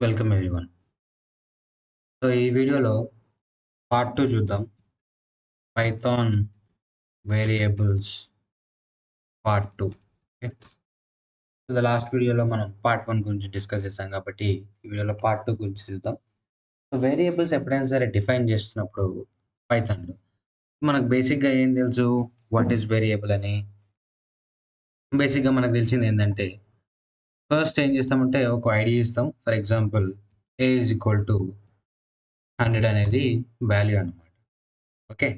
Welcome everyone. So, ఈ వీడియోలో part 2 చూద్దాం. Python variables part 2. Okay. So, last వీడియోలో మనం పార్ట్ 1 గురించి డిస్కస్ చేసాం కాబట్టి, ఈ వీడియోలో పార్ట్ 2 గురించి చూద్దాం. సో, వేరియబుల్స్ ఎప్పుడైనా సరే డిఫైన్ చేస్తున్నప్పుడు పైథాన్‌లో మనకు బేసిక్‌గా ఏం తెలుసు? వాట్ ఈస్ వేరియబుల్ అని. బేసిక్‌గా మనకు తెలిసిందేందంటే, ఫస్ట్ ఏం చేస్తామంటే ఒక ఐడీ ఇస్తాం. For example A is equal to 100 అనేది వాల్యూ అన్నమాట. Okay.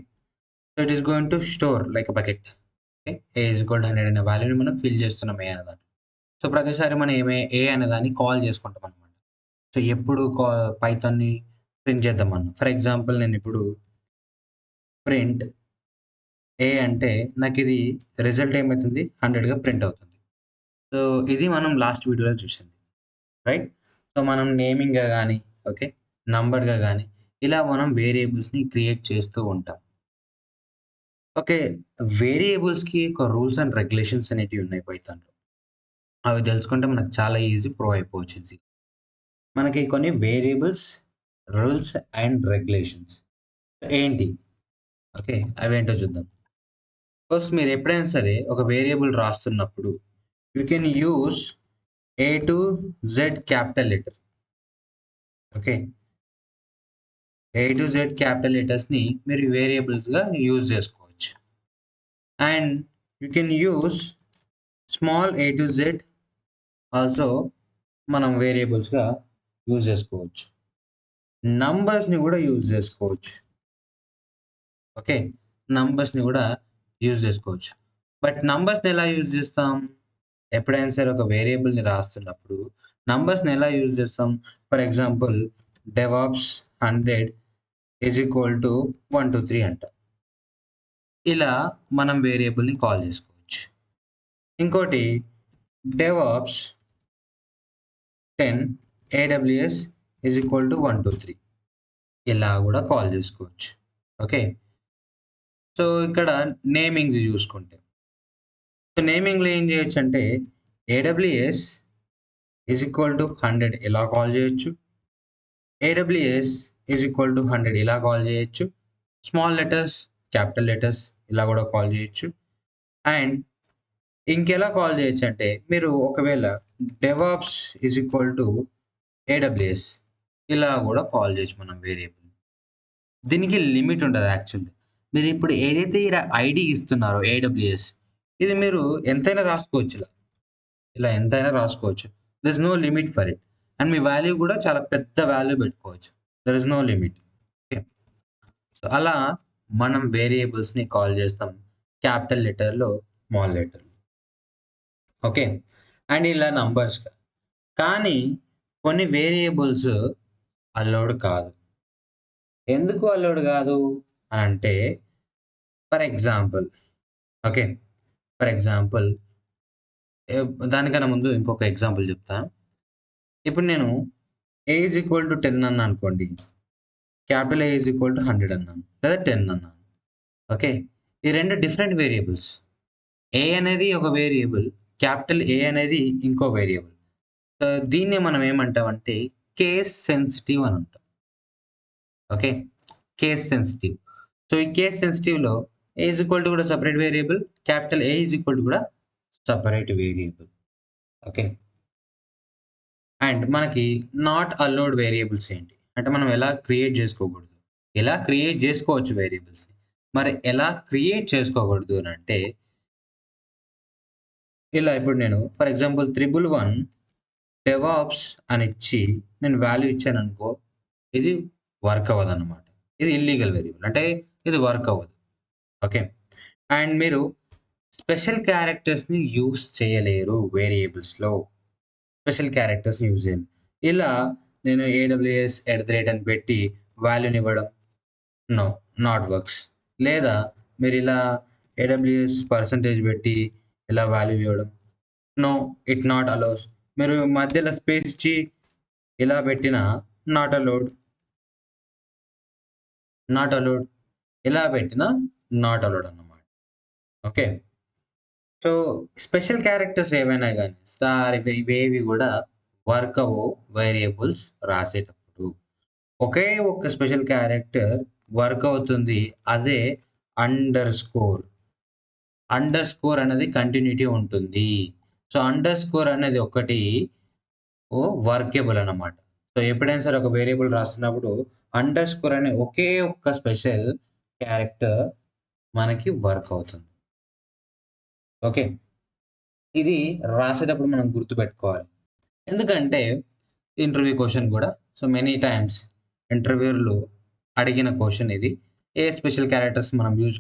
So, it is going to store like a bucket. Okay. A is equal to 100 అనే వాల్యూని మనం ఫిల్ చేస్తున్నాం ఏ అనే దాంట్లో. సో, ప్రతిసారి మనం ఏ అనే దాన్ని కాల్ చేసుకుంటామనమాట. సో, ఎప్పుడు పైథాన్‌ని ప్రింట్ చేద్దామన్నా. ఫర్ ఎగ్జాంపుల్ నేనిప్పుడు ప్రింట్ ఏ అంటే నాకిది రిజల్ట్ ఏమైతుంది? 100గా ప్రింట్ అవుతుంది. సో, ఇది మనం లాస్ట్ వీడియోలో చూసింది. రైట్? సో, మనం నేమింగ్‌గా గాని, ఓకే, నంబర్‌గా గాని ఇలా మనం వేరియబుల్స్‌ని క్రియేట్ చేస్తూ ఉంటాం. ఓకే. వేరియబుల్స్‌కి ఒక రూల్స్ అండ్ రెగ్యులేషన్స్ అనేటివి ఉన్నాయి పైథాన్‌లో. అవి తెలుసుకుంటే మనకు చాలా ఈజీ ప్రో అయిపోవచ్చు ఈజీ. మనకి కొన్ని వేరియబుల్స్, రూల్స్ అండ్ రెగ్యులేషన్స్ ఏంటి? ఓకే. అవేంటో చూద్దాం. ఫస్ట్ మీరు ఎప్పుడైనా సరే ఒక వేరియబుల్ రాస్తున్నప్పుడు you can use A to Z capital letter. Okay. A to Z capital లెటర్స్‌ని మీరు వేరియబుల్స్‌గా యూజ్ చేసుకోవచ్చు. And you can use small A to Z also మనం వేరియబుల్స్‌గా యూజ్ చేసుకోవచ్చు. నంబర్స్‌ని గూడా యూజ్ జేసుకోవచ్చు. ఓకే. నంబర్స్‌ని గూడా యూజ్ జేసుకోవచ్చు. బట్ నంబర్స్‌ని ఎలా యూజ్ జేస్తాం? ఎప్పుడైనా సరే ఒక వేరియబుల్‌ని రాస్తున్నప్పుడు నంబర్స్‌ని ఎలా యూజ్ జేస్తాం? For example DevOps 100 is equal to 1, 2, 3 అంట. ఇలా మనం వేరియబుల్‌ని కాల్ జేసుకోవచ్చు. ఇంకోటి DevOps 10 AWS is equal to 1, 2, 3 ఇలా గూడా కాల్ జేసుకోవచ్చు. ఓకే. సో, ఇక్కడ నేమింగ్స్ జూసుకుంటే. సో, నేమింగ్‌లో ఏం జేయొచ్చంటే ఏడబ్ల్యూఎస్ ఈజ్ ఈక్వల్ టు 100 ఇలా కాల్ జేయొచ్చు. ఏడబ్ల్యూఎస్ ఈజ్ ఈక్వల్ టు 100 ఇలా కాల్ జేయొచ్చు. స్మాల్ లెటర్స్, క్యాపిటల్ లెటర్స్ ఇలా గూడా కాల్ జేయొచ్చు. అండ్ ఇంకెలా కాల్ జేయొచ్చంటే మీరు ఒకవేళ DevOps is equal to AWS ఇలా గూడా కాల్ జేయొచ్చు మనం వేరియబుల్. దీనికి లిమిట్ ఉంటది యాక్చువల్లీ. మీరిప్పుడు ఏదైతే ఈడ ఐడీ ఇస్తున్నారో ఏడబ్ల్యూఎస్ ఇది మీరు ఎంతైనా రాసుకోవచ్చు ఇలా. ఇలా ఎంతైనా రాసుకోవచ్చు. There is no limit for it. And మీ వాల్యూ గూడా చాలా పెద్ద వాల్యూ పెట్టుకోవచ్చు. There is no limit. Okay. So, అలా మనం వేరియబుల్స్‌ని కాల్ చేస్తాం. క్యాపిటల్ లెటర్‌లో, స్మాల్ లెటర్‌లో. ఓకే. అండ్ ఇలా నంబర్స్‌గా. కానీ కొన్ని వేరియబుల్స్ అలౌడ్ కాదు. ఎందుకు అలౌడ్ గాదు అంటే for example okay. For example దానికన్నా ముందు ఇంకొక ఎగ్జాంపుల్ చెప్తా. ఇప్పుడు నేను ఏ ఈజ్ ఈక్వల్ టు 10 అన్నాననుకోండి. Capital A is equal to 100 అన్నాను. లేదా 10 అన్నాను. ఓకే. ఈ 2 డిఫరెంట్ వేరియబుల్స్. ఏ అనేది ఒక వేరియబుల్. క్యాపిటల్ ఏ అనేది ఇంకో వేరియబుల్. దీన్నే మనం ఏమంటామంటే కేస్ సెన్సిటివ్ అని అంటాం. ఓకే. Case sensitive. సో, ఈ కేస్ సెన్సిటివ్‌లో ఏ ఈజ్ ఈక్వల్ టు కూడా separate variable. Capital A is equal to కూడా సెపరేట్ వేరియబుల్. ఓకే. అండ్ మనకి నాట్ అలౌడ్ వేరియబుల్స్ ఏంటి? అంటే మనం ఎలా క్రియేట్ జేసుకోకూడదు. ఎలా క్రియేట్ జేసుకోవచ్చు వేరియబుల్స్‌ని. మరి ఎలా క్రియేట్ చేసుకోకూడదు అనంటే, ఇలా ఇప్పుడు నేను ఫర్ ఎగ్జాంపుల్ 111 డెవాప్స్ అనిచ్చి నేను వాల్యూ ఇచ్చాననుకో, ఇది వర్క్ అవ్వదన్నమాట. ఇది ఇల్లీగల్ వేరియబుల్. అంటే ఇది వర్క్ అవ్వదు. ఓకే. అండ్ మీరు స్పెషల్ క్యారెక్టర్స్‌ని యూజ్ చేయలేరు వేరియబుల్స్‌లో. స్పెషల్ క్యారెక్టర్స్‌ని యూజ్ చేయాలి. ఇలా నేను ఏడబ్ల్యూఎస్ ఎట్ ది రేట్ అని పెట్టి వాల్యూనివ్వడం నో. Not works. లేదా మీరిలా ఏడబ్ల్యూఎస్ పర్సెంటేజ్ పెట్టి ఇలా వాల్యూ ఇవ్వడం. నో. It not allows. మీరు మధ్యలో స్పేస్ ఇచ్చి ఇలా పెట్టినా నాట్ అలౌడ్. Not allowed. ఇలా పెట్టినా నాట్ అలౌడ్ అన్నమాట. ఓకే. సో, స్పెషల్ క్యారెక్టర్స్ ఏవైనా గాని స్టార్ ఇవేవి గూడా వర్క్ అవ్వవు వేరియబుల్స్ రాసేటప్పుడు. ఒకే ఒక్క స్పెషల్ క్యారెక్టర్ వర్క్ అవుతుంది. అదే అండర్ స్కోర్. అండర్ స్కోర్ అనేది కంటిన్యూటీ ఉంటుంది. సో, అండర్ స్కోర్ అనేది ఒకటి వర్కేబుల్ అన్నమాట. సో, ఎప్పుడైనా సరే ఒక వేరియబుల్ రాస్తున్నప్పుడు అండర్ స్కోర్ అనే ఒకే ఒక్క స్పెషల్ క్యారెక్టర్ మనకి వర్క్ అవుతుంది. ఓకే. ఇది రాసేటప్పుడు మనం గుర్తుపెట్టుకోవాలి. ఎందుకంటే ఇంటర్వ్యూ క్వెషన్ గూడా సో, మెనీ టైమ్స్ ఇంటర్వ్యూ‌లో అడిగిన క్వెషన్ ఇది. ఏ స్పెషల్ క్యారెక్టర్స్ మనం యూజ్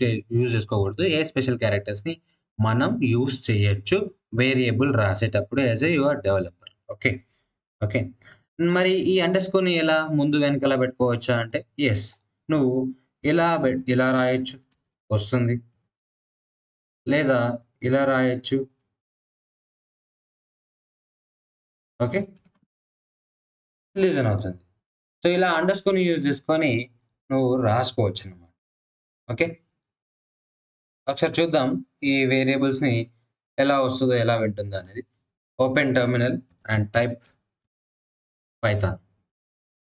చేసుకోకూడదు. ఏ స్పెషల్ క్యారెక్టర్స్‌ని మనం యూజ్ చేయొచ్చు వేరియబుల్ రాసేటప్పుడు as a your developer. Okay. Okay. మరి ఈ అండర్ స్కోర్‌ని ఎలా ముందు వెనకాల పెట్టుకోవచ్చా అంటే యెస్. నువ్వు ఇలా రాయొచ్చు వస్తుంది. లేదా ఇలా రాయొచ్చు. ఓకే. లిజన్ అవుతుంది. సో, ఇలా అండర్ స్కోర్‌ని యూజ్ చేసుకొని నువ్వు రాసుకోవచ్చనమాట. ఓకే. ఒకసారి చూద్దాం ఈ వేరియబుల్స్‌ని ఎలా వస్తదో, ఎలా వింటుందో అనేది. Open terminal and type Python.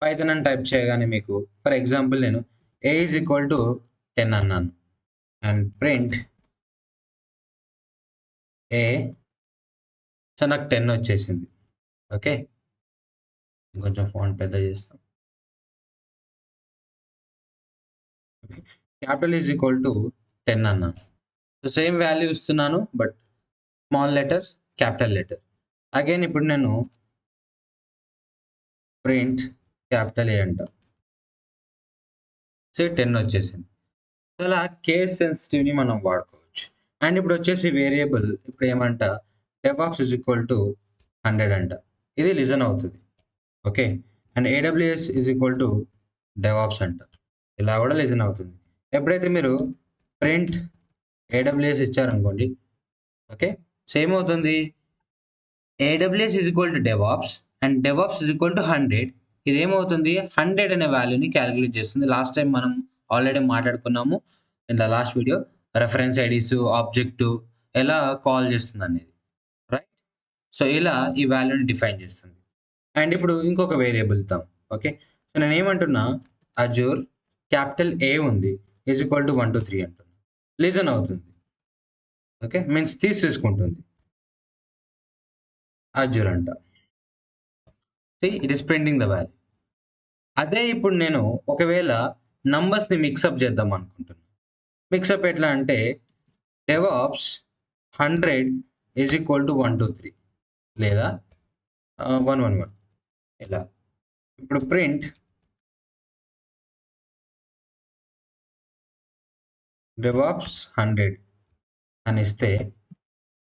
Python అని టైప్ చేయగానే మీకు ఫర్ ఎగ్జాంపుల్ నేను a ఈజ్ ఈక్వల్ టు 10 అన్నాను. అండ్ ప్రింట్ a సో, నాకు 10 వచ్చేసింది. ఓకే. ఇంకొంచెం ఫాంట్ పెద్దగా చేస్తాం. క్యాపిటల్ ఈజ్ ఈక్వల్ టు 10 అన్నాను. సో, సేమ్ వాల్యూ ఇస్తున్నాను. But small letter, capital letter. Again ఇప్పుడు నేను ప్రింట్ క్యాపిటల్ A అంటా. సో, 10 వచ్చేసింది. అలా కేస్ సెన్సిటివ్‌ని మనం వాడుకోవచ్చు. అండ్ ఇప్పుడు వచ్చేసి వేరియబుల్ ఇప్పుడు ఏమంట డెవాప్స్ ఈజ్ ఈక్వల్ టు 100 అంట. ఇది లిజన్ అవుతది. Okay. And AWS is equal to DevOps అంట. ఇలా కూడా లిజన్ అవుతుంది. ఎప్పుడైతే మీరు ప్రింట్ ఏడబ్ల్యూఎస్ ఇచ్చారనుకోండి. ఓకే. సో, ఏమవుతుంది? AWS is equal to DevOps and DevOps is equal to 100. ఇదేమవుతుంది 100 అనే వాల్యూని క్యాలిక్యులేట్ చేస్తుంది. లాస్ట్ టైం మనం ఆల్రెడీ మాట్లాడుకున్నాము. In the last video reference IDs, object ఎలా కాల్ చేస్తుందనేది. రైట్? సో, ఇలా ఈ వాల్యూని డిఫైన్ చేస్తుంది. అండ్ ఇప్పుడు ఇంకొక వేరియబుల్ ఇద్దాం. ఓకే. సో, నేనేమంటున్నా అజూర్ క్యాపిటల్ A ఉంది. ఈజ్ ఈక్వల్ టు 1, 2, 3 అంటున్నా. లిజన్ అవుతుంది. ఓకే. మీన్స్ తీసేసుకుంటుంది. అజూర్ అంట. See it is printing the value. అదే ఇప్పుడు నేను ఒకవేళ నంబర్స్‌ని మిక్సప్ చేద్దాం అనుకుంటున్నా. మిక్సప్ ఎట్లా అంటే డెవాప్స్ 100 ఈజ్ ఈక్వల్ టు 1, 2, 3 లేదా 1, 1, 1 ఇలా. ఇప్పుడు ప్రింట్ డెవాప్స్ 100 అని ఇస్తే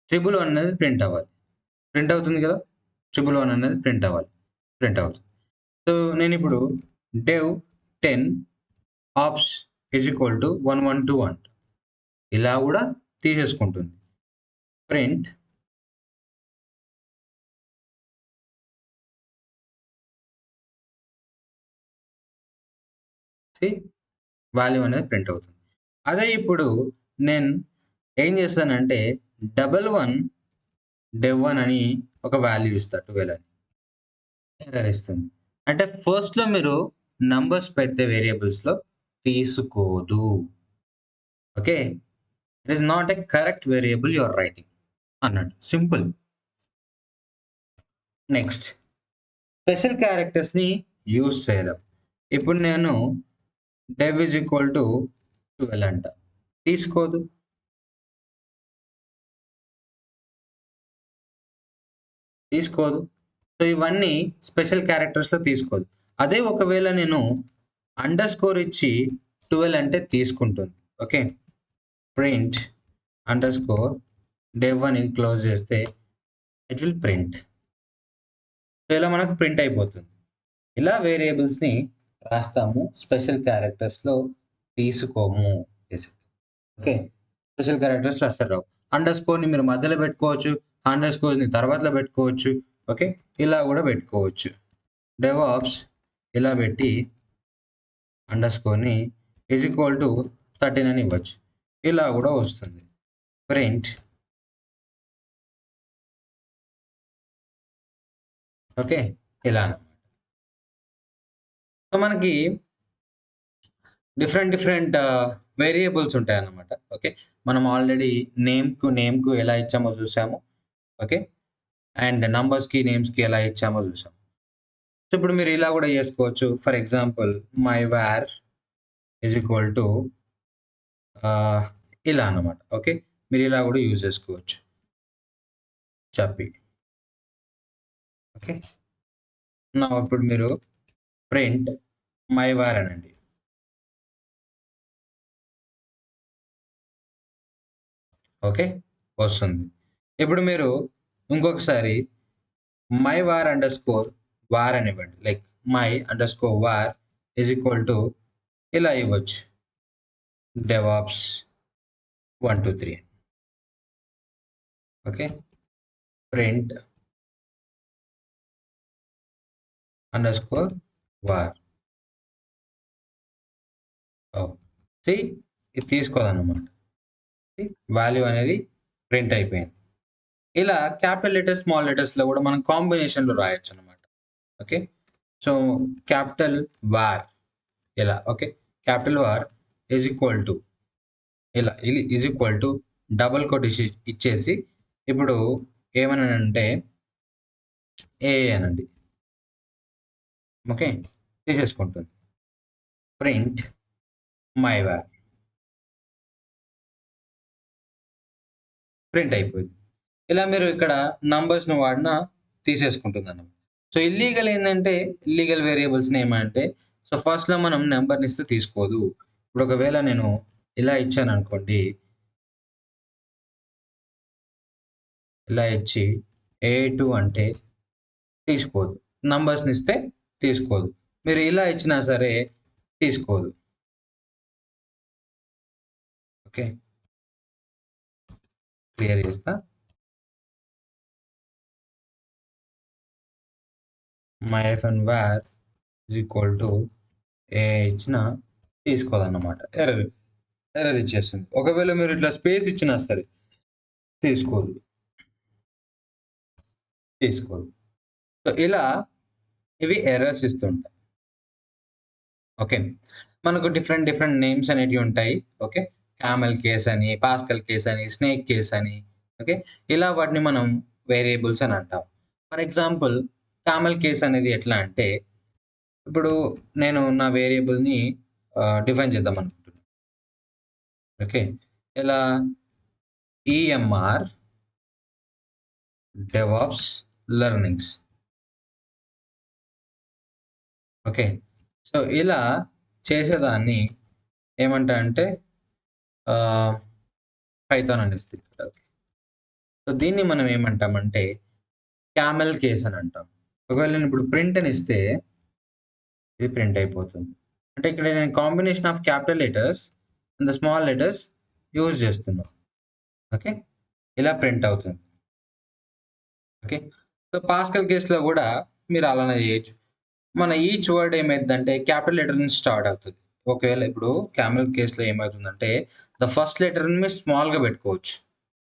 111 అనేది ప్రింట్ అవ్వాలి. ప్రింట్ అవుతుంది కదా! 111 అనేది ప్రింట్ అవ్వాలి. ప్రింట్ అవుతుంది. సో, నేనిప్పుడు dev 10 ops is equal to 112 అంట. ఇలా కూడా తీసేసుకుంటుంది. ప్రింట్ సీ వాల్యూ అనేది ప్రింట్ అవుతుంది. అదే ఇప్పుడు నేను ఏం చేస్తానంటే 11 dev1 అని ఒక వాల్యూ ఇస్తా 12 అని. ఎర్రర్ ఇస్తుంది. అంటే ఫస్ట్‌లో మీరు నంబర్స్ పెడితే వేరియబుల్స్‌లో తీసుకోదు. Okay. It is not a correct variable you are writing అన్నట్టు. సింపుల్. నెక్స్ట్ స్పెషల్ క్యారెక్టర్స్‌ని యూజ్ చేయడం. ఇప్పుడు నేను dev ఈజ్ ఈక్వల్ టు 12 అంట. తీసుకోదు. తీసుకోదు. సో, ఇవన్నీ స్పెషల్ క్యారెక్టర్స్‌లో తీసుకోదు. అదే ఒకవేళ నేను అండర్ స్కోర్ ఇచ్చి 12 అంటే తీసుకుంటుంది. Okay. Print under score dev అని క్లోజ్ చేస్తే ఇట్ విల్ ప్రింట్. సో, ఇలా మనకు ప్రింట్ అయిపోతుంది. ఇలా వేరియబుల్స్‌ని రాస్తాము. స్పెషల్ క్యారెక్టర్స్‌లో తీసుకోము. ఓకే. స్పెషల్ క్యారెక్టర్స్‌లో అస్సలు రావు. అండర్ స్కోర్‌ని మీరు మధ్యలో పెట్టుకోవచ్చు. అండర్ స్కోర్‌ని తర్వాతలో పెట్టుకోవచ్చు. ఓకే. ఇలా కూడా పెట్టుకోవచ్చు. డెవాప్స్ ఇలా పెట్టి అండర్ స్కోర్‌ని ఈజ్ ఈక్వల్ టు 13 అని ఇవ్వచ్చు. ఇలా కూడా వస్తుంది. ప్రింట్ ఓకే, ఇలా అన్నమాట. సో మనకి డిఫరెంట్ వేరియబుల్స్ ఉంటాయన్నమాట. ఓకే, మనం ఆల్రెడీ నేమ్‌కు ఎలా ఇచ్చామో చూసాము. ఓకే, అండ్ నంబర్స్‌కి, నేమ్స్‌కి ఎలా ఇచ్చామో చూసాం. సో ఇప్పుడు మీరు ఇలా కూడా చేసుకోవచ్చు. For example my war is equal to ఆహ్, ఇలా అన్నమాట. ఓకే, మీరు ఇలా కూడా యూజ్ చేసుకోవచ్చు. చెప్పి. ఓకే. నౌ ఇప్పుడు మీరు ప్రింట్ మై వార్ అనండి. ఓకే, వస్తుంది. ఇప్పుడు మీరు ఇంకొకసారి my var under score var అని ఇవ్వండి. Like my under score var is equal to ఇలా ఇవ్వచ్చు. DevOps 1, 2, 3. Okay, print under score var. See ఇది తీసుకోదన్నమాట. వాల్యూ అనేది ప్రింట్ అయిపోయింది. ఇలా క్యాపిటల్ లెటర్స్, స్మాల్ లెటర్స్‌లో కూడా మనం కాంబినేషన్‌లో రాయొచ్చనమాట. ఓకే. సో, క్యాపిటల్ వార్ ఇలా. Okay. Capital var is equal to ఇలా is equal to double quote ఇచ్చేసి ఇప్పుడు ఏమనానంటే ఏ అనండి. ఓకే, తీసేసుకుంటుంది. Print my var. ప్రింట్ అయిపోయింది. ఇలా మీరు ఇక్కడ నంబర్స్‌ని వాడినా తీసేసుకుంటుందన్నమాట. సో, ఇల్లీగల్ ఏందంటే, ఇల్లీగల్ వేరియబుల్స్ నేమ్ అంటే, సో, ఫస్ట్‌లో మనం నంబర్‌ని ఇస్తే తీసుకోదు. ఇప్పుడు ఒకవేళ నేను ఇలా ఇచ్చాననుకోండి, ఇలా ఇచ్చి A2 అంటే తీసుకోదు. నంబర్స్‌ని ఇస్తే తీసుకోదు. మీరు ఇలా ఇచ్చినా సరే తీసుకోదు. ఓకే, క్లియర్ చేస్తా. my-var ఈజ్ ఈక్వల్ టు ఏ ఇచ్చినా తీసుకోదన్నమాట. ఎర్రర్ ఇచ్చేస్తుంది. ఒకవేళ మీరు ఇట్లా స్పేస్ ఇచ్చినా సరే తీసుకోదు. తీసుకోదు. సో, ఇలా ఇవి ఎర్రర్స్ ఇస్తుంటాయి. ఓకే. మనకు డిఫరెంట్ నేమ్స్ అనేటివి ఉంటాయి. ఓకే. కామెల్ కేస్ అని, పాస్కల్ కేస్ అని, స్నేక్ కేస్ అని. ఓకే, ఇలా వాటిని మనం వేరియబుల్స్ అని అంటాం. ఫర్ ఎగ్జాంపుల్ కామెల్ కేస్ అనేది ఎట్లా అంటే, ఇప్పుడు నేను నా వేరియబుల్‌ని డిఫైన్ చేద్దాం అనుకుంటున్నా. ఓకే. ఎలా EMR DevOps learnings. Okay. So, ఇలా చేసేదాన్ని ఏమంటా అంటే పైథాన్ అనేసి. సో, దీన్ని మనం ఏమంటామంటే క్యామెల్ కేస్ అని అంటాం. ఒకవేళ నేను ఇప్పుడు ప్రింట్ అని ఇస్తే ఇది ప్రింట్ అయిపోతుంది. అంటే ఇక్కడ నేను combination of capital letters and the small letters use చేస్తున్నా. ఓకే, ఇలా ప్రింట్ అవుతుంది. ఓకే. సో, పాస్కల్ కేస్‌లో గూడా మీరు అలానే చేయొచ్చు. మన ఈచ్ వర్డ్ ఏమైద్దంటే క్యాపిటల్ లెటర్ నుంచి స్టార్ట్ అవుతది. ఒకవేళ ఇప్పుడు క్యామెల్ కేస్‌లో ఏమవుతుందంటే ద ఫస్ట్ లెటర్‌ని మీరు స్మాల్‌గా పెట్టుకోవచ్చు.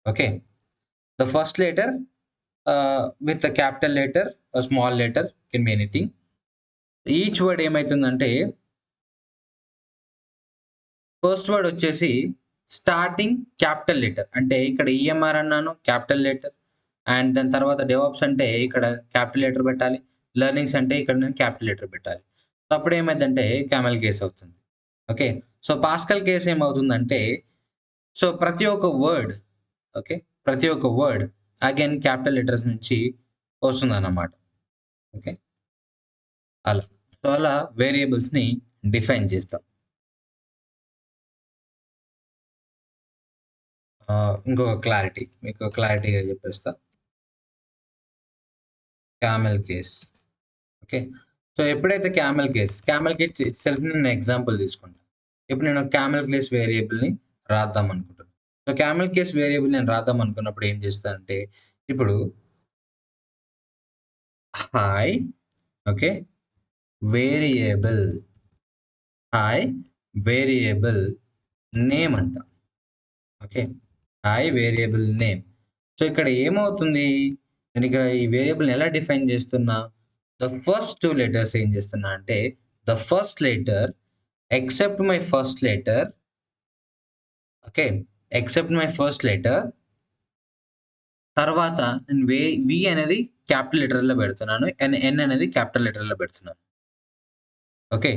Okay. The first letter with a capital letter, a small letter, can be anything. Each word ఏమైతుందంటే ఫస్ట్ వర్డ్ వచ్చేసి స్టార్టింగ్ క్యాపిటల్ లెటర్. అంటే ఇక్కడ ఈఎంఆర్ అన్నాను క్యాపిటల్ లెటర్. అండ్ దాని తర్వాత డెవాప్స్ అంటే ఇక్కడ క్యాపిటల్ లెటర్ పెట్టాలి. లెర్నింగ్స్ అంటే ఇక్కడ నేను క్యాపిటల్ లెటర్ పెట్టాలి. సో, అప్పుడు ఏమైద్దంటే క్యామెల్ కేస్ అవుతుంది. ఓకే. సో, పాస్కల్ కేస్ ఏమవుతుందంటే సో, ప్రతి ఒక్క వర్డ్ ఓకే. ప్రతి ఒక్క వర్డ్ అగైన్ క్యాపిటల్ లెటర్స్ నుంచి వస్తుందన్నమాట. ఓకే. అలా. సో, అలా వేరియబుల్స్‌ని డిఫైన్ చేస్తాం. ఇంకొక క్లారిటీ మీకు క్లారిటీగా చెప్పేస్తా. Camel case. ఓకే. సో, ఎప్పుడైతే క్యామెల్ కేస్ ఇట్‌సెల్ఫ్‌ని నేను ఎగ్జాంపుల్ తీసుకుంటా. ఇప్పుడు నేను క్యామెల్ కేస్ వేరియబుల్‌ని రాద్దాం అనుకుంటున్నా. సో, క్యామెల్ కేస్ వేరియబుల్ నేను రాద్దాం అనుకున్నప్పుడు ఏం చేస్తానంటే, ఇప్పుడు hi okay. Variable hi variable name అంట. Okay. Hi variable name. So, ఇక్కడ ఏమవుతుంది? నేను ఇక్కడ ఈ వేరియబుల్ని ఎలా డిఫైన్ చేస్తున్నా, ద ఫస్ట్ 2 లెటర్స్ ఏం చేస్తున్నా అంటే, the first letter except my first letter, okay, except my first letter, తర్వాత నేను వి అనేది క్యాపిటల్ లెటర్‌లో పెడుతున్నాను. ఎన్ అనేది క్యాపిటల్ లెటర్‌లో పెడుతున్నాను. ఓకే.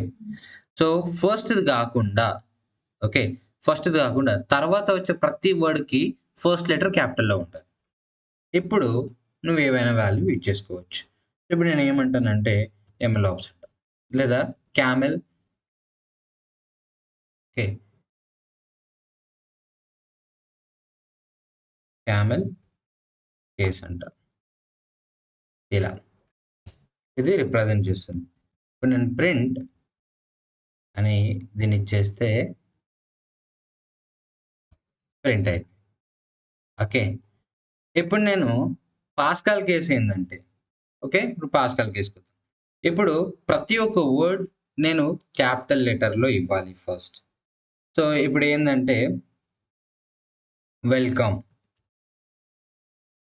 సో, ఫస్ట్‌ది గాకుండా, ఓకే, ఫస్ట్‌ది గాకుండా తర్వాత వచ్చే ప్రతి వర్డ్‌కి ఫస్ట్ లెటర్ క్యాపిటల్‌లో ఉంటది. ఇప్పుడు నువ్వేవైనా వాల్యూ ఇచ్చేసుకోవచ్చు. ఇప్పుడు నేనేమంటానంటే ఎమ్‌లాబ్స్ అంటా. లేదా క్యామెల్, ఓకే, క్యామెల్ కేస్ అంటా. ఇలా. ఇది రిప్రజెంట్ చేస్తుంది. ఇప్పుడు నేను ప్రింట్ అని దీన్నిచ్చేస్తే ప్రింట్ అయిపోయింది. ఓకే. ఇప్పుడు నేను పాస్కల్ కేస్ ఏందంటే, ఓకే, ఇప్పుడు పాస్కల్ కేస్‌కొద్దాం. ఇప్పుడు ప్రతి ఒక్క వర్డ్ నేను క్యాపిటల్ లెటర్‌లో ఇవ్వాలి ఫస్ట్. సో, ఇప్పుడేందంటే welcome.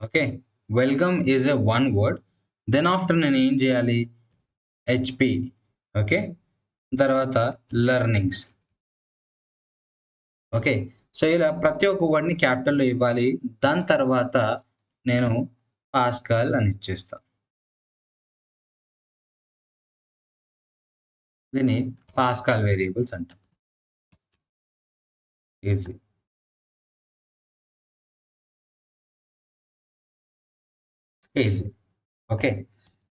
Okay. Welcome is a one word. Then after నేనేం జేయాలి? HP, okay. తర్వాత లెర్నింగ్స్. ఓకే. సో, ఇలా ప్రతి ఒక్క వర్డ్‌ని క్యాపిటల్‌లో ఇవ్వాలి. దాని తర్వాత నేను పాస్కల్ అని ఇచ్చేస్తా. దీన్ని పాస్కల్ వేరియబుల్స్ అంటాం. ఈజీ. ఈజీ. ఓకే.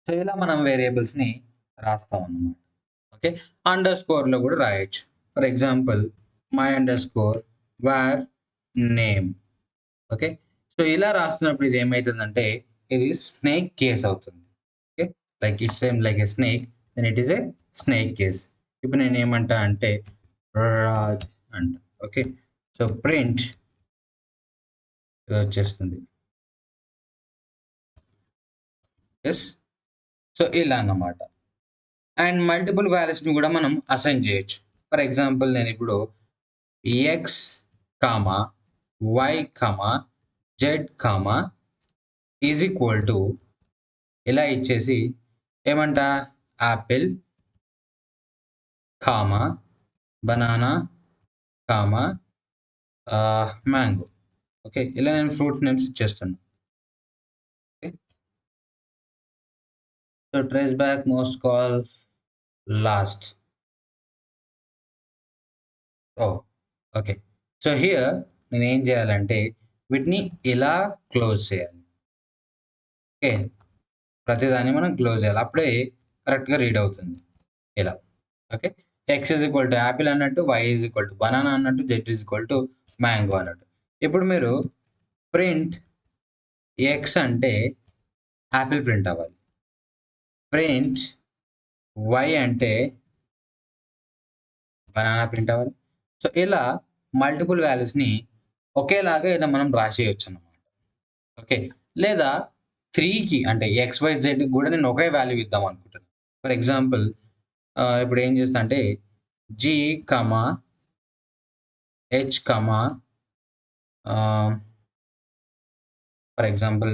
సో, ఇలా మనం వేరియబుల్స్‌ని రాస్తామన్నమాట. ఓకే. అండర్ స్కోర్‌లో గూడా రాయొచ్చు. For example my under score var name. Okay. So, ఇలా రాస్తున్నప్పుడు ఇది ఏమైతుందంటే ఇది స్నేక్ కేస్ అవుతుంది. Okay. Like it's same like a snake, then it is a snake case. ఇప్పుడు నేనేమంటా అంటే రాజ్ అంట. ఓకే. సో, ప్రింట్ ఇదొచ్చేస్తుంది. యెస్. సో, ఇలా అన్నమాట. అండ్ మల్టిపుల్ వాల్యూస్‌ని గూడా మనం అసైన్ జేయొచ్చు. ఫర్ ఎగ్జాంపుల్ నేనిప్పుడు X, comma, Y, comma, Z, comma is equal to ఇలా ఇచ్చేసి ఏమంటా apple, comma, banana, comma, mango. Okay. ఇలా నేను ఫ్రూట్ నేమ్స్ ఇచ్చేస్తున్నా. Okay. So, trace back most call last. Oh! Okay. So, here నేనేం జేయాలంటే వీటిని ఇలా క్లోజ్ చేయాలి. ఓకే. ప్రతిదాన్ని మనం క్లోజ్ చేయాలి. అప్పుడే కరెక్ట్‌గా రీడ్ అవుతుంది. ఇలా. Okay. X is equal to apple అన్నట్టు, Y is equal to banana అన్నట్టు, Z is equal to mango అన్నట్టు. ఇప్పుడు మీరు ప్రింట్ ఎక్స్ అంటే యాపిల్ ప్రింట్ అవ్వాలి. ప్రింట్ వై అంటే బనానా ప్రింట్ అవ్వాలి. సో, ఇలా మల్టిపుల్ వాల్యూస్‌ని ఒకేలాగా ఇలా మనం రాసేయొచ్చన్నమాట. ఓకే. లేదా 3కి అంటే ఎక్స్, వై, జెడ్‌కి గూడా నేను ఒకే వాల్యూ ఇద్దాం అనుకుంటున్నా. ఫర్ ఎగ్జాంపుల్ ఇప్పుడు ఏం చేస్తా అంటే G, comma, H, comma, for example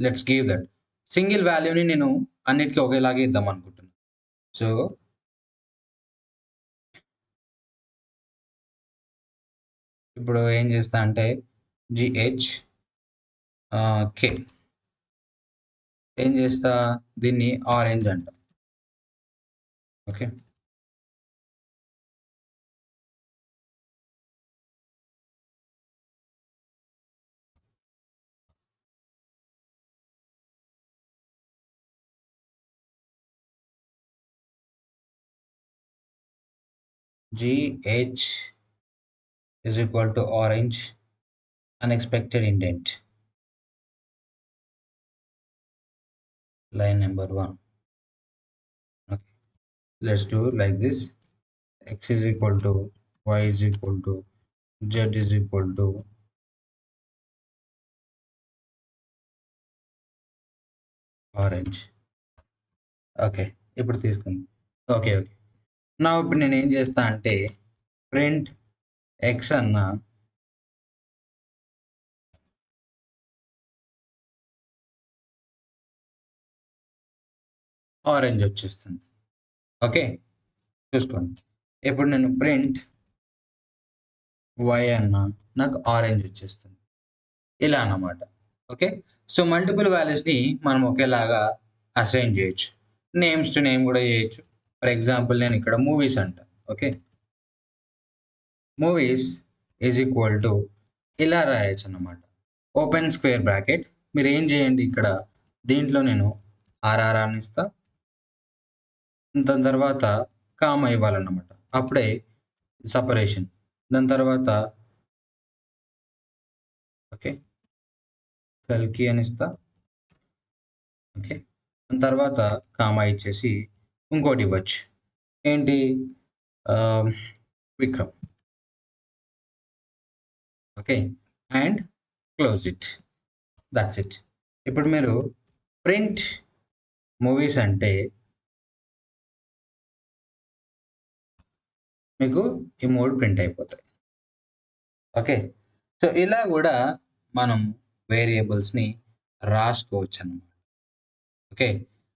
let's give that single వాల్యూని నేను అన్నిటికి ఒకేలాగా ఇద్దాం అనుకుంటున్నాను. సో, ఇప్పుడు ఏం చేస్తా అంటే జిహెచ్ కే ఏం చేస్తా దీన్ని ఆరెంజ్ అంట. Okay. GH is equal to orange unexpected indent, line number 1. Okay, let's do like this. X is equal to y is equal to z is equal to orange. Okay. ఇప్పుడు తీసుకుందాం. Okay. Okay. నా ఇప్పుడు నేనేం చేస్తా అంటే print X అన్నా orange వచ్చేస్తుంది. Okay, చూసుకోండి. ఇప్పుడు నేను ప్రింట్ వై అన్నా నాకు ఆరెంజ్ వచ్చేస్తుంది. ఇలా అన్నమాట. ఓకే, సో మల్టిపుల్ వాల్యూస్ని మనం ఒకేలాగా అసైన్ చేయొచ్చు. నేమ్స్ టు నేమ్ కూడా చేయొచ్చు. ఫర్ ఎగ్జాంపుల్ నేను ఇక్కడ మూవీస్ అంట. Okay, movies is equal to ఇలా రాయొచ్చు అన్నమాట. Open square bracket. మీరు ఏం చేయండి, ఇక్కడ దీంట్లో నేను ఆర్ఆర్ అని ఇస్తా, దాని తర్వాత కామ ఇవ్వాలన్నమాట. అప్పుడే సపరేషన్. దాని తర్వాత ఓకే కల్కి అని ఇస్తా. ఓకే, దాని తర్వాత కామా ఇచ్చేసి ఇంకోటి ఇవ్వచ్చు. ఏంటి, Vikram. Okay, and close it. That's it. ఇప్పుడు మీరు ప్రింట్ మూవీస్ అంటే మీకు ఈ 3 ప్రింట్ అయిపోతాయి. ఓకే, సో ఇలా కూడా మనం వేరియబుల్స్ని రాసుకోవచ్చు అన్నమాట. ఓకే,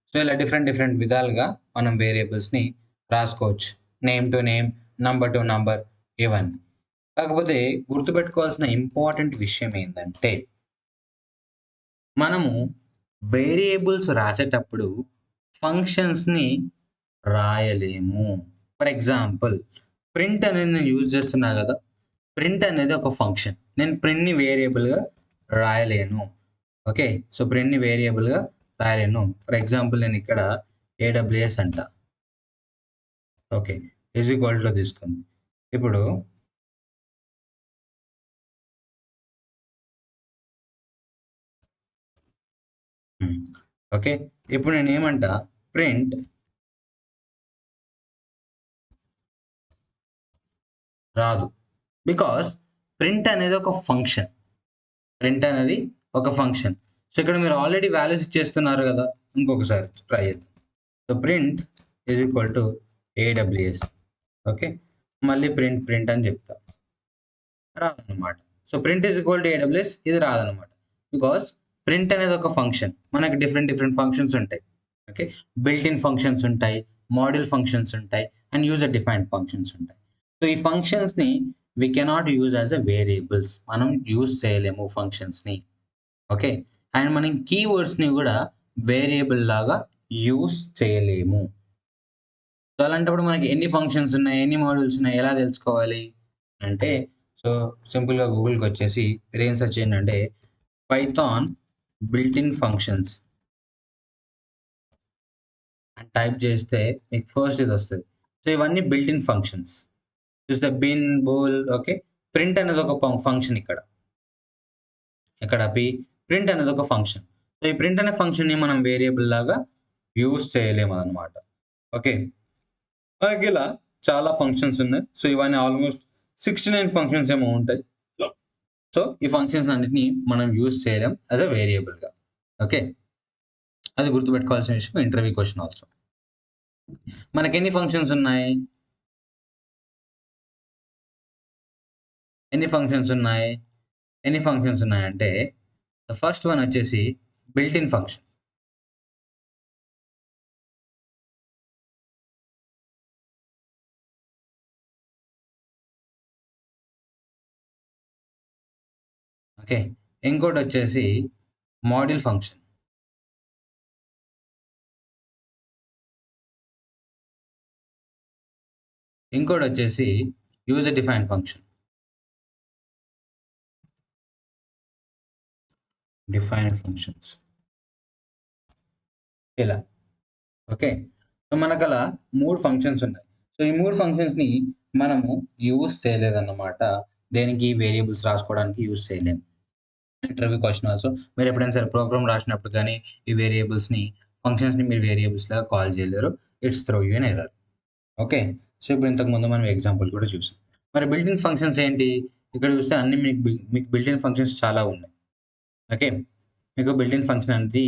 సో ఇలా డిఫరెంట్ విధాలుగా మనం వేరియబుల్స్ని రాసుకోవచ్చు. Name to name, number to number, ఇవన్నీ. కాకపోతే గుర్తుపెట్టుకోవాల్సిన ఇంపార్టెంట్ విషయం ఏంటంటే, మనము వేరియబుల్స్ రాసేటప్పుడు ఫంక్షన్స్ని రాయలేము. ఫర్ ఎగ్జాంపుల్, ప్రింట్ అనేది నేను యూజ్ చేస్తున్నా కదా, ప్రింట్ అనేది ఒక ఫంక్షన్. నేను ప్రింట్ని వేరియబుల్గా రాయలేను. ఓకే, సో ప్రింట్ని వేరియబుల్గా రాయలేను. ఫర్ ఎగ్జాంపుల్ నేను ఇక్కడ AWS అంట. ఓకే, ఈజ్ ఈక్వల్ టు తీసుకుంది. ఇప్పుడు ఓకే, ఇప్పుడు నేను ఏమంటా, ప్రింట్ రాదు. బికాస్ ప్రింట్ అనేది ఒక ఫంక్షన్. ప్రింట్ అనేది ఒక ఫంక్షన్. సో ఇక్కడ మీరు ఆల్రెడీ వాల్యూస్ ఇచ్చేస్తున్నారు కదా. ఇంకొకసారి ట్రై చేద్దాం. So print is equal to AWS. Okay, మళ్ళీ ప్రింట్ అని చెప్తా, రాదనమాట. So print is equal to AWS, ఇది రాదనమాట. బికాస్ ప్రింట్ అనేది ఒక ఫంక్షన్. మనకి డిఫరెంట్ ఫంక్షన్స్ ఉంటాయి. ఓకే, బిల్ట్ ఇన్ ఫంక్షన్స్ ఉంటాయి, మోడల్ ఫంక్షన్స్ ఉంటాయి, అండ్ యూజర్ డిఫైన్డ్ ఫంక్షన్స్ ఉంటాయి. సో ఈ ఫంక్షన్స్ని we cannot use as a variables. మనం యూజ్ చేయలేము ఫంక్షన్స్ని. ఓకే, అండ్ మనం కీవర్డ్స్ని కూడా వేరియబుల్ లాగా యూజ్ చేయలేము. సో అలాంటప్పుడు మనకి ఎన్ని ఫంక్షన్స్ ఉన్నాయి, ఎన్ని మోడల్స్ ఉన్నాయి, ఎలా తెలుసుకోవాలి అంటే, సో సింపుల్గా గూగుల్కి వచ్చేసి మీరు ఏం సెర్చ్ చేయండి అంటే, పైథాన్ బిల్ట్ ఇన్ ఫంక్షన్స్ అని టైప్ చేస్తే మీకు ఫస్ట్ ఇది వస్తుంది. సో ఇవన్నీ బిల్ట్ ఇన్ ఫంక్షన్స్. చూస్తే బిన్, బోల్. ఓకే, ప్రింట్ అనేది ఒక ఫంక్షన్. ఇక్కడ ప్రింట్ అనేది ఒక ఫంక్షన్. సో ఈ ప్రింట్ అనే ఫంక్షన్ని మనం వేరియబుల్ లాగా యూజ్ చేయలేము అనమాట. ఓకే, మనకి ఇలా చాలా ఫంక్షన్స్ ఉన్నాయి. సో ఇవన్నీ ఆల్మోస్ట్ 69 ఫంక్షన్స్ ఏమో ఉంటాయి. సో ఈ ఫంక్షన్స్ అన్నిటిని మనం యూజ్ చేయలేం యాజ్ అ వేరియబుల్గా. ఓకే, అది గుర్తుపెట్టుకోవాల్సిన విషయం. Interview question also. మనకి ఎన్ని ఫంక్షన్స్ ఉన్నాయి, ఎన్ని ఫంక్షన్స్ ఉన్నాయంటే, ద ఫస్ట్ వన్ వచ్చేసి బిల్ట్ ఇన్ ఫంక్షన్. ఓకే, ఇంకోటి వచ్చేసి మోడల్ ఫంక్షన్. ఇంకోటి వచ్చేసి user defined function. Defined functions ఇలా. ఓకే, సో మనకు అలా 3 ఫంక్షన్స్ ఉన్నాయి. సో ఈ 3 ఫంక్షన్స్ని మనము యూజ్ చేయలేదన్నమాట. దేనికి, వేరియబుల్స్ రాసుకోవడానికి యూజ్ చేయలేము. Interview question also. మీరు ఎప్పుడైనా సరే ప్రోగ్రామ్ రాసినప్పుడు కానీ ఈ వేరియబుల్స్ని, ఫంక్షన్స్ని మీరు వేరియబుల్స్ లాగా కాల్ చేయలేరు. It's throw you an error. Okay, so ఇప్పుడు ఇంతకుముందు మనం ఎగ్జాంపుల్ కూడా చూసాం. మరి బిల్ట్ ఇన్ ఫంక్షన్స్ ఏంటి, ఇక్కడ చూస్తే అన్ని మీకు బిల్ట్ ఇన్ ఫంక్షన్స్ చాలా ఉన్నాయి. ఓకే, మీకు బిల్ట్ ఇన్ ఫంక్షన్ అనేది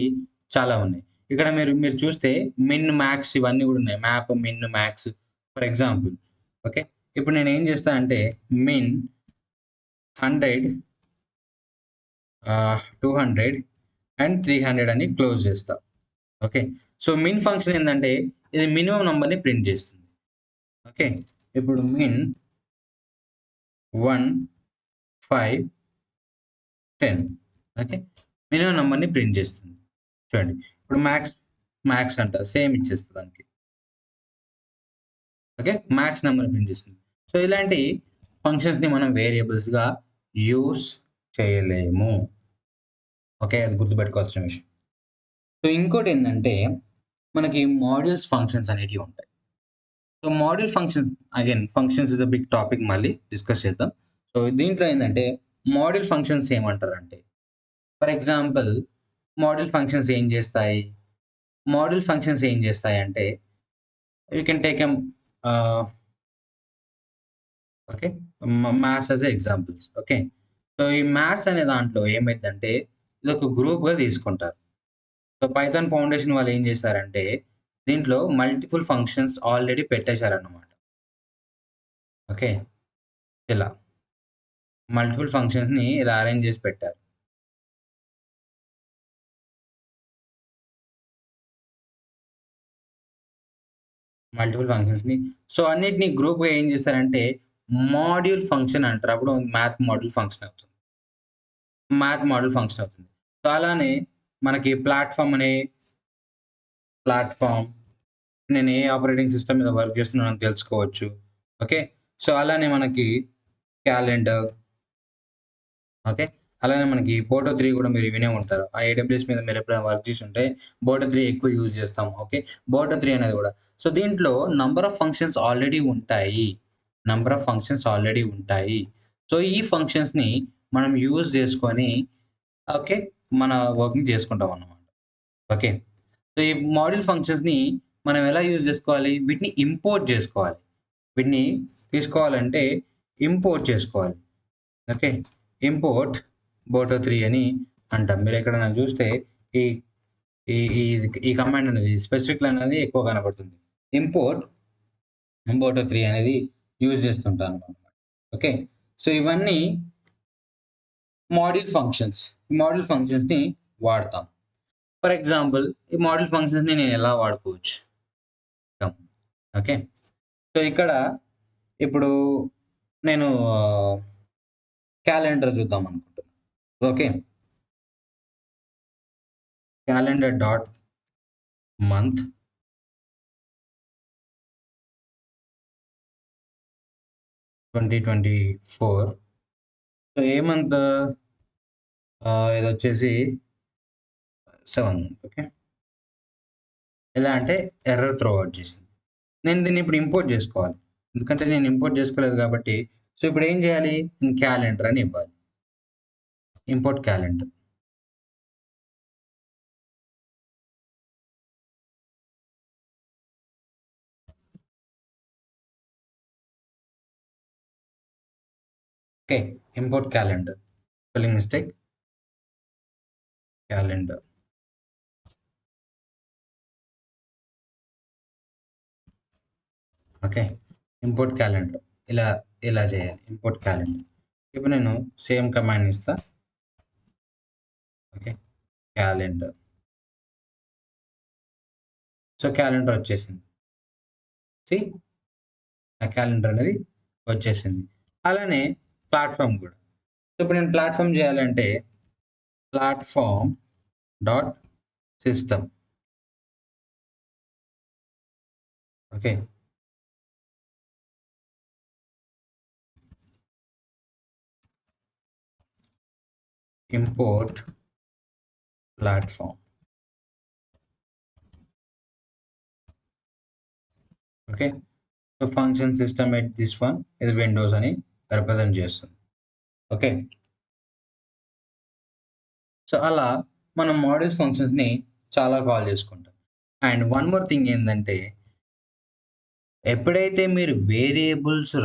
చాలా ఉన్నాయి. ఇక్కడ మీరు చూస్తే మిన్, మ్యాక్స్ ఇవన్నీ కూడా ఉన్నాయి. Map, min, max. For example, okay, ఇప్పుడు నేను ఏం చేస్తా అంటే మిన్ 100, 200 అండ్ 300 అని క్లోజ్ చేస్తా. ఓకే, సో మిన్ ఫంక్షన్ ఏంటంటే ఇది మినిమం నంబర్ని ప్రింట్ చేస్తుంది. ఓకే, ఇప్పుడు మిన్ 1 5 10. ఓకే, మినిమం నంబర్ని ప్రింట్ చేస్తుంది. చూడండి, ఇప్పుడు మ్యాక్స్ అంట సేమ్ ఇచ్చేస్తుంది దానికి. ఓకే, మ్యాక్స్ నెంబర్ ప్రింట్ చేస్తుంది. సో ఇలాంటి ఫంక్షన్స్ని మనం వేరియబుల్స్గా యూస్ చేయలేము. ఓకే, అది గుర్తుపెట్టుకోవాల్సిన విషయం. సో ఇంకోటి ఏంటంటే మనకి మాడ్యూల్స్ ఫంక్షన్స్ అనేటివి ఉంటాయి. So module functions, again functions is a big topic, మళ్ళీ డిస్కస్ చేద్దాం. సో దీంట్లో ఏంటంటే మాడ్యూల్ ఫంక్షన్స్ ఏమంటారంటే, ఫర్ ఎగ్జాంపుల్ మాడ్యూల్ ఫంక్షన్స్ ఏం చేస్తాయి? మాడ్యూల్ ఫంక్షన్స్ ఏం చేస్తాయి అంటే you can take okay, maths as examples. Okay, so ఈ మ్యాథ్స్ అనే దాంట్లో ఏమైందంటే ఇది ఒక గ్రూప్గా తీసుకుంటారు. సో పైథాన్ ఫౌండేషన్ వాళ్ళు ఏం చేశారంటే దీంట్లో మల్టిపుల్ ఫంక్షన్స్ ఆల్రెడీ పెట్టేశారన్నమాట. ఓకే, ఇలా మల్టిపుల్ ఫంక్షన్స్ని ఇలా అరేంజ్ చేసి పెట్టారు. మల్టిపుల్ ఫంక్షన్స్ని సో అన్నిటిని గ్రూప్గా ఏం చేస్తారంటే మాడ్యూల్ ఫంక్షన్ అంటారు. అప్పుడు మ్యాథ్ మాడ్యూల్ ఫంక్షన్ అవుతుంది. సో అలానే మనకి ప్లాట్ఫామ్ నేను ఏ ఆపరేటింగ్ సిస్టమ్ మీద వర్క్ చేస్తున్నానో తెలుసుకోవచ్చు. ఓకే, సో అలానే మనకి క్యాలెండర్. ఓకే, అలానే మనకి బోటో 3 కూడా మీరు వినే ఉంటారు. ఆ AWS మీద మీరు ఎప్పుడైనా వర్క్ చేసి ఉంటే బోటో 3 ఎక్కువ యూజ్ చేస్తాం. ఓకే, బోటో 3 అనేది కూడా. సో దీంట్లో నంబర్ ఆఫ్ ఫంక్షన్స్ ఆల్రెడీ ఉంటాయి. సో ఈ ఫంక్షన్స్ని మనం యూజ్ చేసుకొని ఓకే మన వర్క్ని చేసుకుంటాం అన్నమాట. ఓకే, సో ఈ మాడ్యూల్ ఫంక్షన్స్ని మనం ఎలా యూజ్ చేసుకోవాలి? వీటిని ఇంపోర్ట్ చేసుకోవాలి. వీటిని తీసుకోవాలంటే ఇంపోర్ట్ చేసుకోవాలి. ఓకే, ఇంపోర్ట్ బోటో 3 అని అంటాం. మీరు ఎక్కడైనా చూస్తే ఈ ఈ ఈ ఈ కమాండ్ అనేది స్పెసిఫిక్ లైన్ అనేది ఎక్కువ కనబడుతుంది. ఇంపోర్ట్ బోటో 3 అనేది యూజ్ చేస్తుంటాను అనమాట. ఓకే, సో ఇవన్నీ మాడ్యూల్ ఫంక్షన్స్ని వాడతాం. ఫర్ ఎగ్జాంపుల్ ఈ మాడ్యూల్ ఫంక్షన్స్ని నేను ఎలా వాడుకోవచ్చు? ఓకే, సో ఇక్కడ ఇప్పుడు నేను క్యాలెండర్ చూద్దాం అనుకుంటున్నాను. Okay, calendar dot month 2024. So ఏ మంత్? ఇది వచ్చేసి 7. ఓకే, ఎలా అంటే ఎర్రర్ త్రో అవుట్ చేసింది. నేను దీన్ని ఇప్పుడు ఇంపోర్ట్ చేసుకోవాలి, ఎందుకంటే నేను ఇంపోర్ట్ చేసుకోలేదు కాబట్టి. సో ఇప్పుడు ఏం చేయాలి? నేను క్యాలెండర్ అని ఇవ్వాలి. Import calendar. Okay, import calendar, spelling mistake, calendar. Okay, import calendar ఇలా చేయాలి. Import calendar. ఇప్పుడు నేను సేమ్ కమాండ్ ఇస్తా. Okay, calendar. సో క్యాలెండర్ వచ్చేసింది. సి ఆ క్యాలెండర్ అనేది వచ్చేసింది. అలానే ప్లాట్ఫామ్ కూడా. సో ఇప్పుడు నేను ప్లాట్ఫామ్ చేయాలంటే platform dot system. Okay, import platform. Okay, so function system at this one ఇది విండోస్ అని రిప్రజెంట్ చేస్తుంది. ఓకే, సో అలా మనం మాడ్యూల్స్ ఫంక్షన్స్ని చాలా కాల్ చేసుకుంటాం. అండ్ వన్ మోర్ థింగ్ ఏంటంటే ఎప్పుడైతే మీరు వేరియబుల్స్ని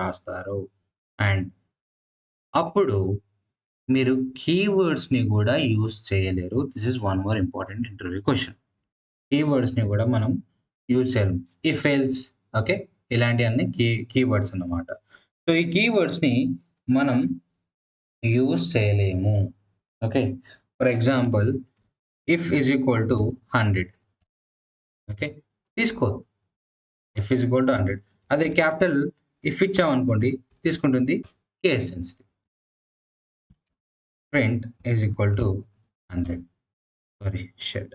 రాస్తారో అండ్ అప్పుడు మీరు కీవర్డ్స్ని కూడా యూజ్ చేయలేరు. This is one more important interview question. కీవర్డ్స్ని కూడా మనం యూజ్ చేయలేం. ఇఫ్ ఎల్స్, ఓకే, ఇలాంటివన్నీ కీవర్డ్స్ అన్నమాట. సో ఈ కీవర్డ్స్ని మనం యూజ్ చేయలేము. Okay, for example if is equal to 100. Okay, తీసుకో ఇఫ్ ఈజ్ ఈక్వల్ టు 100. అదే క్యాపిటల్ ఇఫ్ ఇచ్చామనుకోండి తీసుకుంటుంది case sensitive. Print is equal to 100. Sorry shed.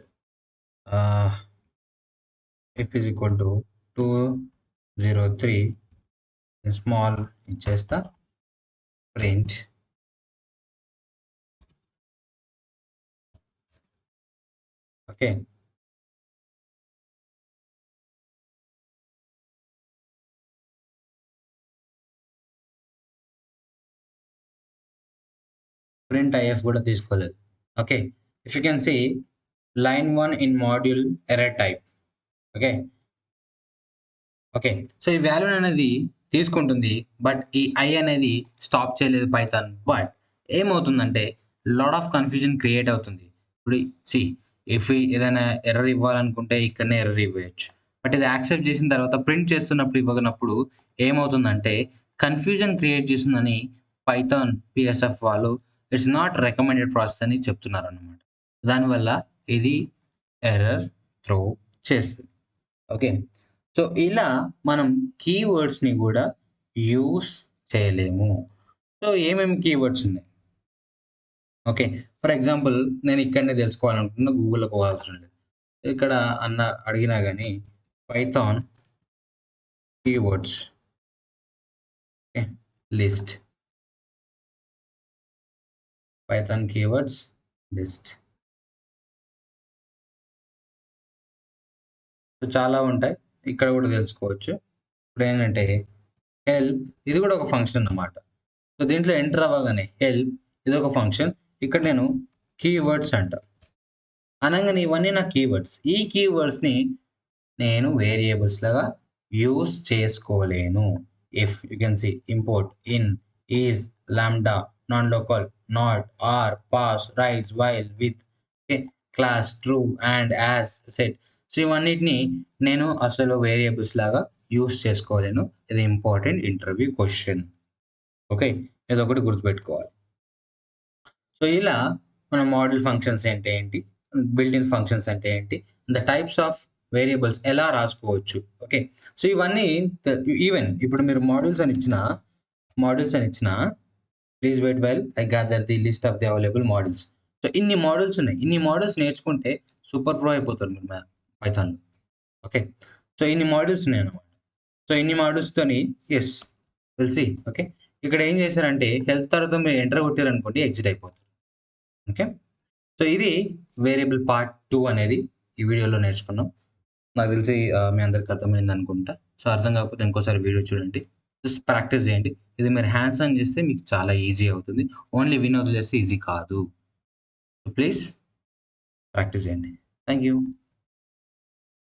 If is equal to 203 small ఇచ్చేస్తా. ప్రింట్ ఓకే, ప్రింట్ ఐఎఫ్ కూడా తీసుకోలేదు. Okay, if you can see line 1 in module error type. Okay okay, so ఈ value అనేది తీసుకుంటుంది, but ఈ I అనేది stop చేయలేదు Python. But ఏమవుతుందంటే లాట్ ఆఫ్ కన్ఫ్యూజన్ క్రియేట్ అవుతుంది. ఇప్పుడు సి ఇఫ్ ఏదైనా ఎర్రర్ ఇవ్వాలనుకుంటే ఇక్కడనే ఎర్రర్ ఇవ్వచ్చు, బట్ ఇది యాక్సెప్ట్ చేసిన తర్వాత ప్రింట్ చేస్తున్నప్పుడు ఇవ్వనప్పుడు ఏమవుతుందంటే కన్ఫ్యూజన్ క్రియేట్ చేస్తుందని పైథాన్ పిఎస్ఎఫ్ వాళ్ళు ఇట్స్ నాట్ రికమెండెడ్ ప్రాసెస్ అని చెప్తున్నారు అన్నమాట. దానివల్ల ఇది ఎర్రర్ త్రో చేస్తుంది. ఓకే, సో ఇలా మనం కీవర్డ్స్ని కూడా యూస్ చేయలేము. సో ఏమేమి కీవర్డ్స్ ఉన్నాయి? ఓకే, ఫర్ ఎగ్జాంపుల్ నేను ఇక్కడనే తెలుసుకోవాలనుకుంటున్నా, గూగుల్లోకి పోవాల్సిన లేదు. ఇక్కడ అన్న అడిగినా కానీ Python keywords list, Python keywords list. So చాలా ఉంటాయి, ఇక్కడ కూడా తెలుసుకోవచ్చు. ఇప్పుడు ఏంటంటే హెల్ప్, ఇది కూడా ఒక ఫంక్షన్ అన్నమాట. సో దీంట్లో ఎంటర్ అవ్వగానే హెల్ప్ ఇది ఒక ఫంక్షన్. ఇక్కడ నేను కీవర్డ్స్ అంట అనగానే ఇవన్నీ నా కీవర్డ్స్. ఈ కీవర్డ్స్ని నేను వేరియబుల్స్ లాగా యూస్ చేసుకోలేను. If you can see import in, is, lambda, nonlocal, not, or, pass, raise, while, with, class, true, and, as, set. So ఇవన్నిటిని నేను అసలు వేరియబుల్స్ లాగా యూస్ చేసుకోలేను. ఇది ఇంపార్టెంట్ ఇంటర్వ్యూ క్వశ్చన్. ఓకే, ఇది ఒకటి గుర్తుపెట్టుకోవాలి. సో ఇలా మన మోడల్ ఫంక్షన్స్ అంటే ఏంటి, బిల్ట్-ఇన్ ఫంక్షన్స్ అంటే ఏంటి, ద టైప్స్ ఆఫ్ వేరియబుల్స్ ఎలా రాసుకోవచ్చు. ఓకే, సో ఇవన్నీ ఈవెన్ ఇప్పుడు మీరు మాడ్యూల్స్ అని ఇచ్చిన please wait while I gather the list of the available models. So ఇన్ని మోడల్స్ ఉన్నాయి, ఇన్ని మోడల్స్ నేర్చుకుంటే సూపర్ ప్రో అయిపోతారు మీరు పైథాన్లో. ఓకే, సో ఇన్ని మోడల్స్ ఉన్నాయి అన్నమాట. సో ఇన్ని మోడల్స్తోని ఎస్ తెలిసి ఓకే, ఇక్కడ ఏం చేశారంటే హెల్త్ తర్వాత మీరు ఎంటర్ కొట్టారనుకోండి ఎగ్జిట్ అయిపోతుంది. ఓకే, సో ఇది వేరియబుల్ పార్ట్ 2 అనేది ఈ వీడియోలో నేర్చుకున్నాం. నాకు తెలిసి మీ అందరికి అర్థమైంది అనుకుంటా. సో అర్థం కాకపోతే ఇంకోసారి వీడియో చూడండి, జస్ట్ ప్రాక్టీస్ చేయండి. ఇది మీరు హ్యాండ్స్ ఆన్ చేస్తే మీకు చాలా ఈజీ అవుతుంది. ఓన్లీ విన్ వదిలేస్తే ఈజీ కాదు. ప్లీజ్ ప్రాక్టీస్ చేయండి. Thank you.